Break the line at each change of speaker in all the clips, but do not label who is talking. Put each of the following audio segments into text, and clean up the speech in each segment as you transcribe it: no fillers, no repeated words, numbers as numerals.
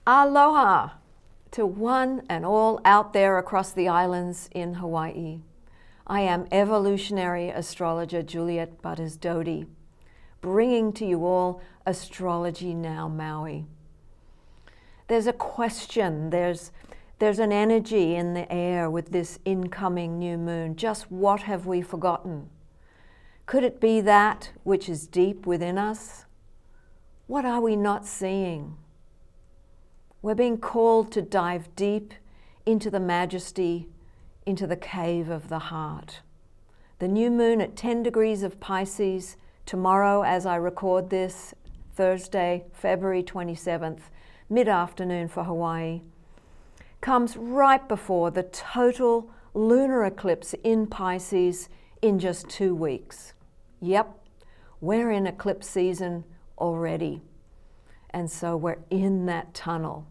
Aloha to one and all out there across the islands in Hawaii. I am evolutionary astrologer Juliet Butters Doty, bringing to you all Astrology Now Maui. There's a question, there's an energy in the air with this incoming new moon. Just what have we forgotten? Could it be that which is deep within us? What are we not seeing? We're being called to dive deep into the majesty, into the cave of the heart. The new moon at 10 degrees of Pisces, tomorrow as I record this, Thursday, February 27th, mid-afternoon for Hawaii, comes right before the total lunar eclipse in Pisces in just 2 weeks. Yep, we're in eclipse season already. And so we're in that tunnel.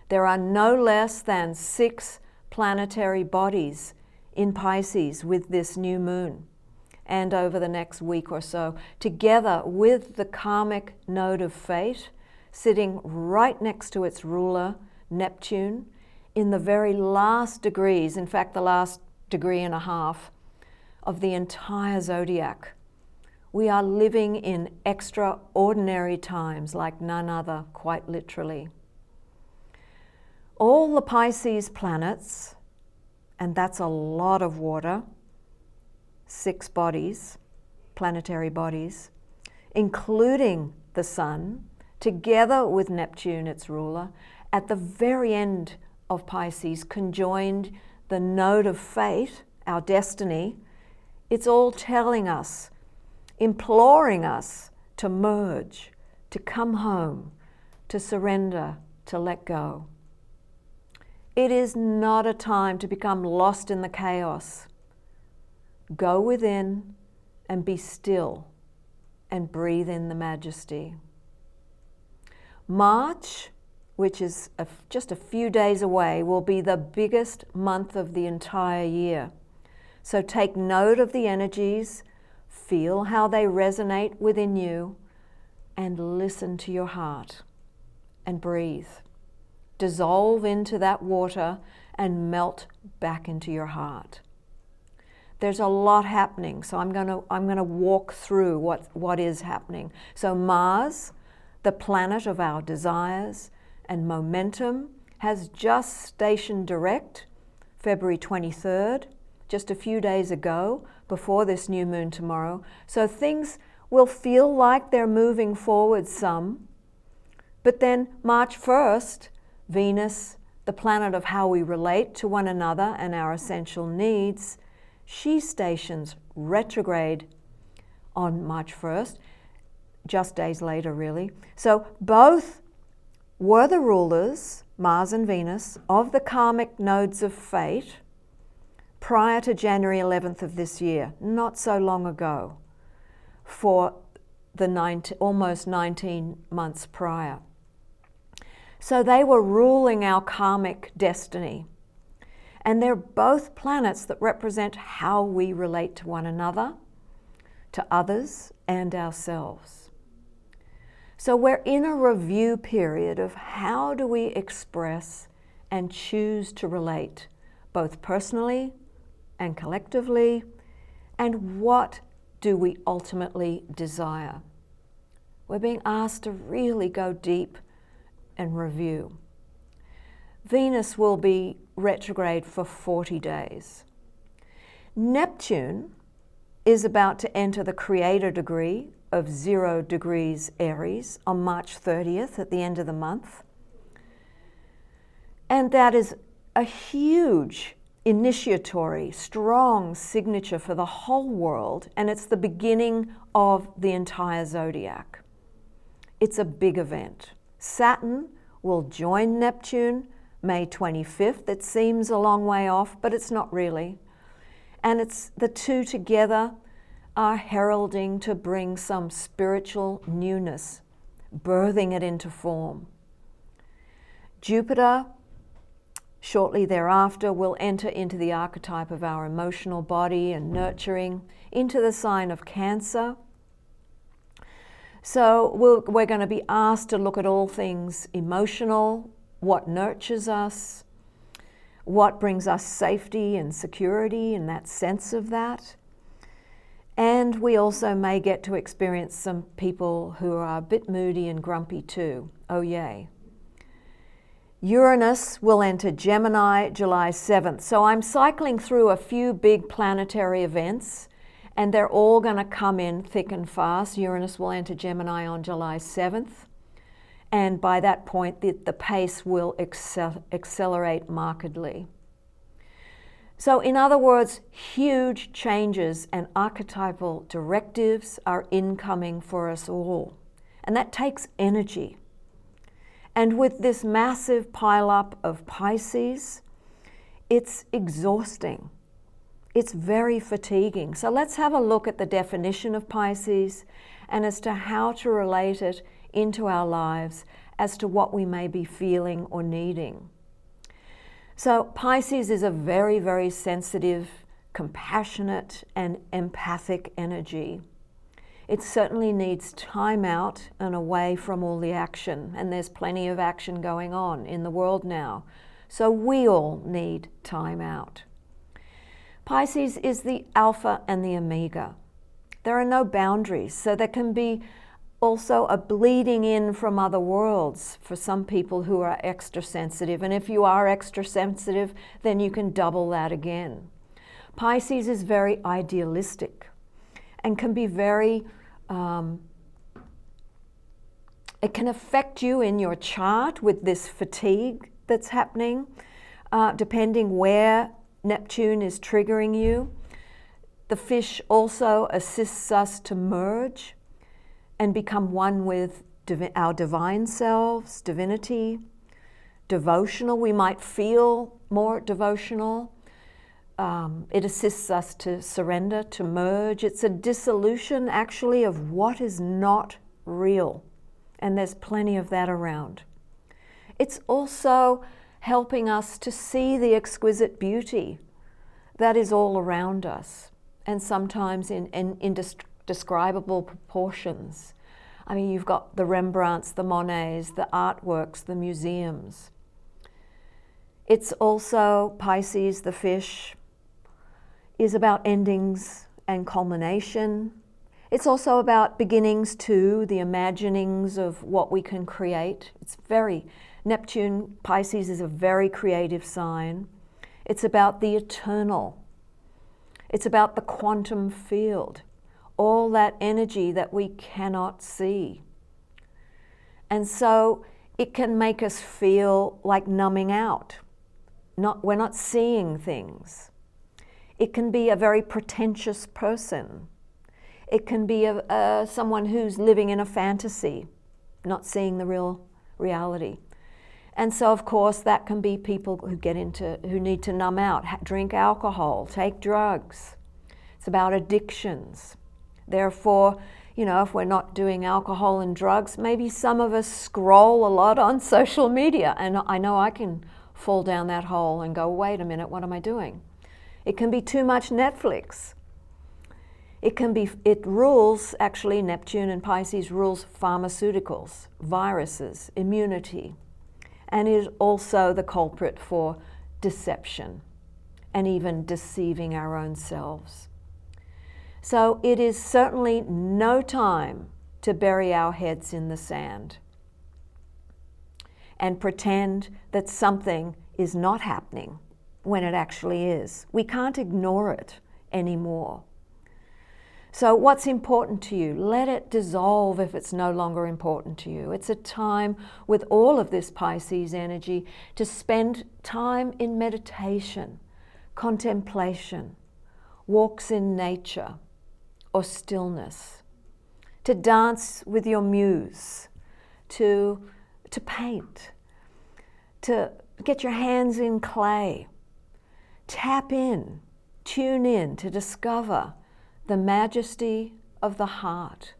There are no less than 6 planetary bodies in Pisces with this new moon and over the next week or so, together with the Karmic Node of Fate, sitting right next to its ruler, Neptune, in the very last degrees, in fact, the last degree and a half of the entire zodiac. We are living in extraordinary times like none other, quite literally. All the Pisces planets, and that's a lot of water, 6 bodies, planetary bodies, including the Sun, together with Neptune, its ruler, at the very end of Pisces, conjoined the Node of Fate, our destiny. It's all telling us, imploring us to merge, to come home, to surrender, to let go. It is not a time to become lost in the chaos. Go within and be still and breathe in the majesty. March, which is just a few days away, will be the biggest month of the entire year. So take note of the energies, feel how they resonate within you, and listen to your heart and breathe. Dissolve into that water and melt back into your heart. There's a lot happening, so I'm going to walk through what is happening. So Mars, the planet of our desires and momentum, has just stationed direct February 23rd, just a few days ago, before this new moon tomorrow. So things will feel like they're moving forward some, but then March 1st, Venus, the planet of how we relate to one another and our essential needs, she stations retrograde on March 1st, just days later really. So both were the rulers, Mars and Venus, of the karmic nodes of fate prior to January 11th of this year, not so long ago, for the almost 19 months prior. So they were ruling our karmic destiny. And they're both planets that represent how we relate to one another, to others, and ourselves. So we're in a review period of how do we express and choose to relate, both personally and collectively, and what do we ultimately desire? We're being asked to really go deep and review. Venus will be retrograde for 40 days. Neptune is about to enter the creator degree of 0 degrees Aries on March 30th at the end of the month. And that is a huge initiatory, strong signature for the whole world, and it's the beginning of the entire zodiac. It's a big event. Saturn will join Neptune May 25th. It seems a long way off, but it's not really. And it's the two together are heralding to bring some spiritual newness, birthing it into form. Jupiter, shortly thereafter, will enter into the archetype of our emotional body and nurturing, into the sign of Cancer. So we're going to be asked to look at all things emotional, what nurtures us, what brings us safety and security and that sense of that. And we also may get to experience some people who are a bit moody and grumpy too. Oh yay. Uranus will enter Gemini July 7th. So I'm cycling through a few big planetary events, and they're all going to come in thick and fast. Uranus will enter Gemini on July 7th. And by that point, the pace will accelerate markedly. So in other words, huge changes and archetypal directives are incoming for us all. And that takes energy. And with this massive pileup of Pisces, it's exhausting. It's very fatiguing. So let's have a look at the definition of Pisces and as to how to relate it into our lives as to what we may be feeling or needing. So Pisces is a very, very sensitive, compassionate, and empathic energy. It certainly needs time out and away from all the action, and there's plenty of action going on in the world now. So we all need time out. Pisces is the alpha and the omega. There are no boundaries, so there can be also a bleeding in from other worlds for some people who are extra sensitive. And if you are extra sensitive, then you can double that again. Pisces is very idealistic and can be very, it can affect you in your chart with this fatigue that's happening, depending where Neptune is triggering you. The fish also assists us to merge and become one with our divine selves, divinity, devotional. We might feel more devotional. It assists us to surrender, to merge. It's a dissolution, actually, of what is not real. And there's plenty of that around. It's also helping us to see the exquisite beauty that is all around us, and sometimes in indescribable proportions. I mean, you've got the Rembrandts, the Monets, the artworks, the museums. It's also, Pisces, the fish, is about endings and culmination. It's also about beginnings too, the imaginings of what we can create. It's very, Neptune, Pisces is a very creative sign. It's about the eternal. It's about the quantum field, all that energy that we cannot see. And so it can make us feel like numbing out. We're not seeing things. It can be a very pretentious person. It can be someone who's living in a fantasy, not seeing the real reality. And so, of course, that can be people who need to numb out, drink alcohol, take drugs. It's about addictions. Therefore, you know, if we're not doing alcohol and drugs, maybe some of us scroll a lot on social media. And I know I can fall down that hole and go, wait a minute, what am I doing? It can be too much Netflix. It rules, actually, Neptune and Pisces rules pharmaceuticals, viruses, immunity, and is also the culprit for deception and even deceiving our own selves. So it is certainly no time to bury our heads in the sand and pretend that something is not happening when it actually is. We can't ignore it anymore. So what's important to you? Let it dissolve if it's no longer important to you. It's a time with all of this Pisces energy to spend time in meditation, contemplation, walks in nature or stillness, to dance with your muse, to paint, to get your hands in clay, tap in, tune in to discover the majesty of the heart,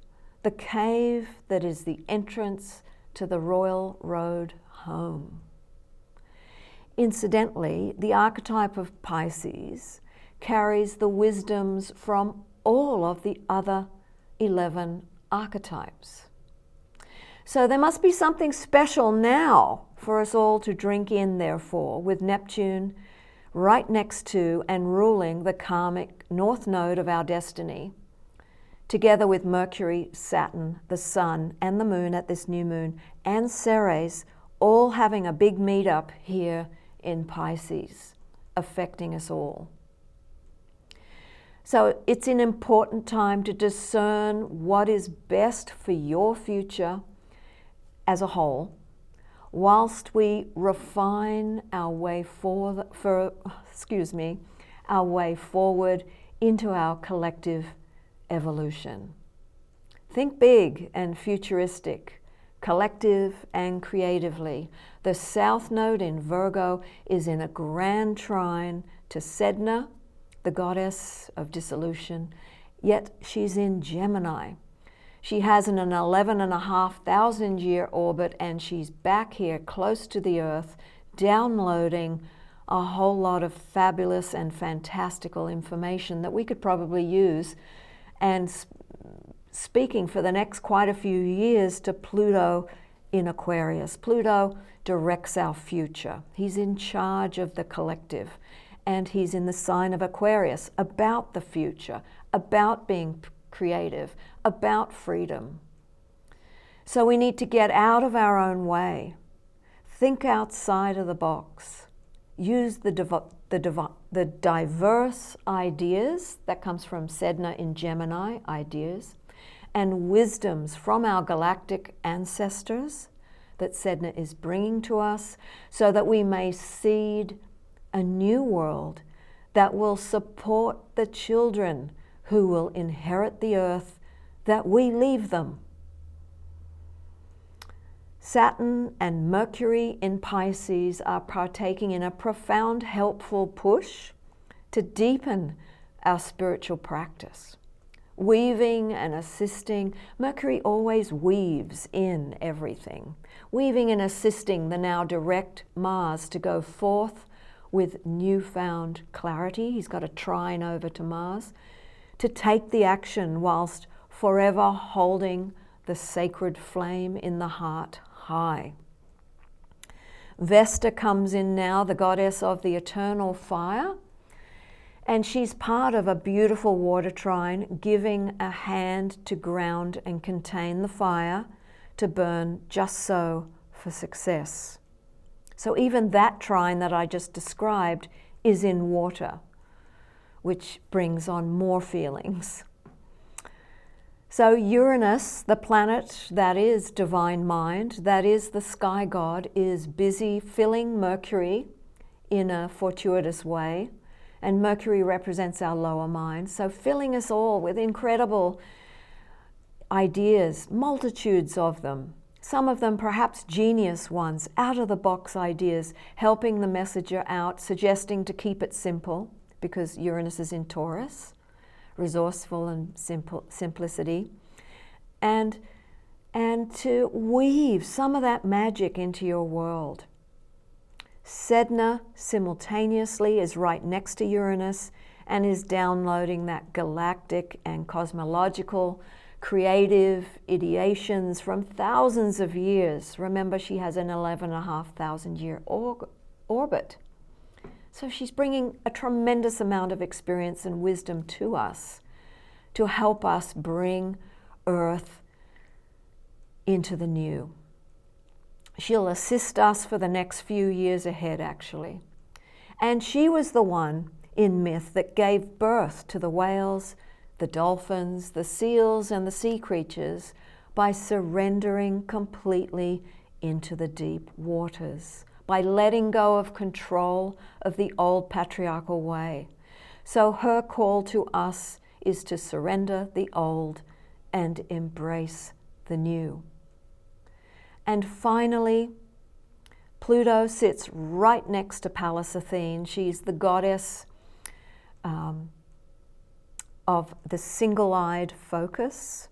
the cave that is the entrance to the royal road home. Incidentally, the archetype of Pisces carries the wisdoms from all of the other 11 archetypes. So there must be something special now for us all to drink in, therefore, with Neptune right next to and ruling the karmic north node of our destiny, together with Mercury, Saturn, the Sun, and the Moon at this new moon, and Ceres, all having a big meetup here in Pisces, affecting us all. So it's an important time to discern what is best for your future as a whole, whilst we refine our way our way forward into our collective evolution. Think big and futuristic, collective and creatively. The South Node in Virgo is in a grand trine to Sedna, the goddess of dissolution, yet she's in Gemini. She has an 11,500 year orbit, and she's back here close to the Earth, downloading a whole lot of fabulous and fantastical information that we could probably use, and speaking for the next quite a few years to Pluto in Aquarius. Pluto directs our future. He's in charge of the collective, and he's in the sign of Aquarius, about the future, about being creative, about freedom. So we need to get out of our own way, think outside of the box, use the diverse ideas that comes from Sedna in Gemini, ideas, and wisdoms from our galactic ancestors that Sedna is bringing to us, so that we may seed a new world that will support the children who will inherit the earth that we leave them. Saturn and Mercury in Pisces are partaking in a profound, helpful push to deepen our spiritual practice. Weaving and assisting, Mercury always weaves in everything. Weaving and assisting the now direct Mars to go forth with newfound clarity. He's got a trine over to Mars, to take the action whilst forever holding the sacred flame in the heart high. Vesta comes in now, the goddess of the eternal fire, and she's part of a beautiful water trine, giving a hand to ground and contain the fire to burn just so for success. So even that trine that I just described is in water, which brings on more feelings. So Uranus, the planet that is divine mind, that is the sky god, is busy filling Mercury in a fortuitous way. And Mercury represents our lower mind, so filling us all with incredible ideas, multitudes of them. Some of them perhaps genius ones, out-of-the-box ideas, helping the messenger out, suggesting to keep it simple, because Uranus is in Taurus, resourceful and simplicity, and to weave some of that magic into your world. Sedna simultaneously is right next to Uranus and is downloading that galactic and cosmological creative ideations from thousands of years. Remember, she has an 11,500 year orbit. So she's bringing a tremendous amount of experience and wisdom to us to help us bring Earth into the new. She'll assist us for the next few years ahead, actually. And she was the one in myth that gave birth to the whales, the dolphins, the seals, and the sea creatures by surrendering completely into the deep waters, by letting go of control of the old patriarchal way. So her call to us is to surrender the old and embrace the new. And finally, Pluto sits right next to Pallas Athene. She's the goddess of the single-eyed focus.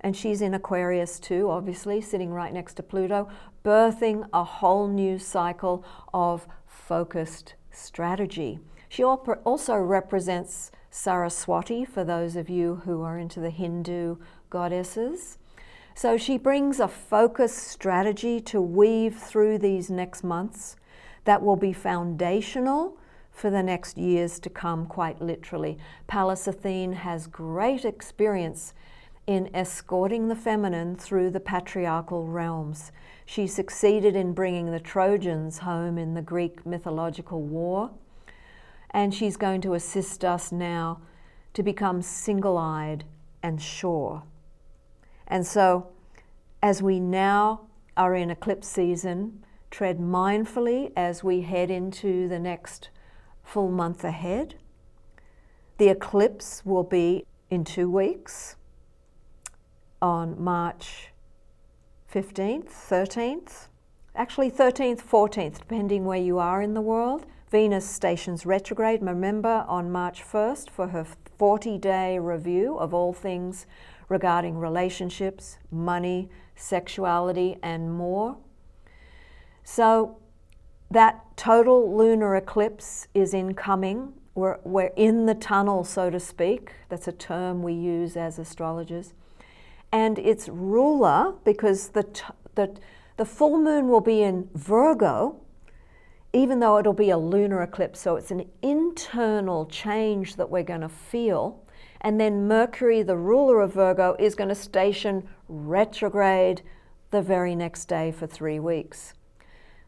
And she's in Aquarius too, obviously, sitting right next to Pluto, birthing a whole new cycle of focused strategy. She also represents Saraswati, for those of you who are into the Hindu goddesses. So she brings a focused strategy to weave through these next months that will be foundational for the next years to come, quite literally. Pallas Athene has great experience in escorting the feminine through the patriarchal realms. She succeeded in bringing the Trojans home in the Greek mythological war, and she's going to assist us now to become single-eyed and sure. And so, as we now are in eclipse season, tread mindfully as we head into the next full month ahead. The eclipse will be in 2 weeks, on March 15th, 13th, actually 13th, 14th, depending where you are in the world. Venus stations retrograde, remember, on March 1st for her 40-day review of all things regarding relationships, money, sexuality, and more. So that total lunar eclipse is incoming. We're in the tunnel, so to speak. That's a term we use as astrologers. And its ruler, because the full moon will be in Virgo, even though it'll be a lunar eclipse, so it's an internal change that we're going to feel. And then Mercury, the ruler of Virgo, is going to station retrograde the very next day for 3 weeks.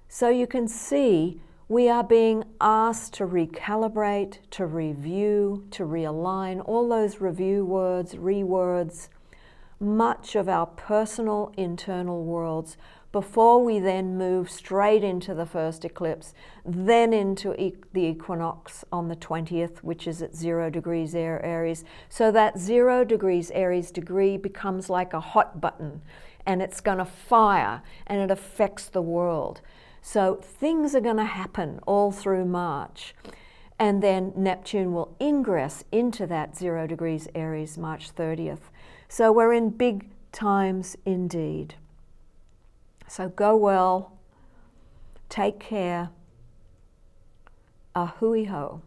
So you can see we are being asked to recalibrate, to review, to realign, all those review words, rewords, much of our personal internal worlds before we then move straight into the first eclipse, then into the equinox on the 20th, which is at 0 degrees Aries. So that 0 degrees Aries degree becomes like a hot button, and it's going to fire, and it affects the world. So things are going to happen all through March. And then Neptune will ingress into that 0 degrees Aries March 30th. So we're in big times indeed. So go well, take care, a hui ho.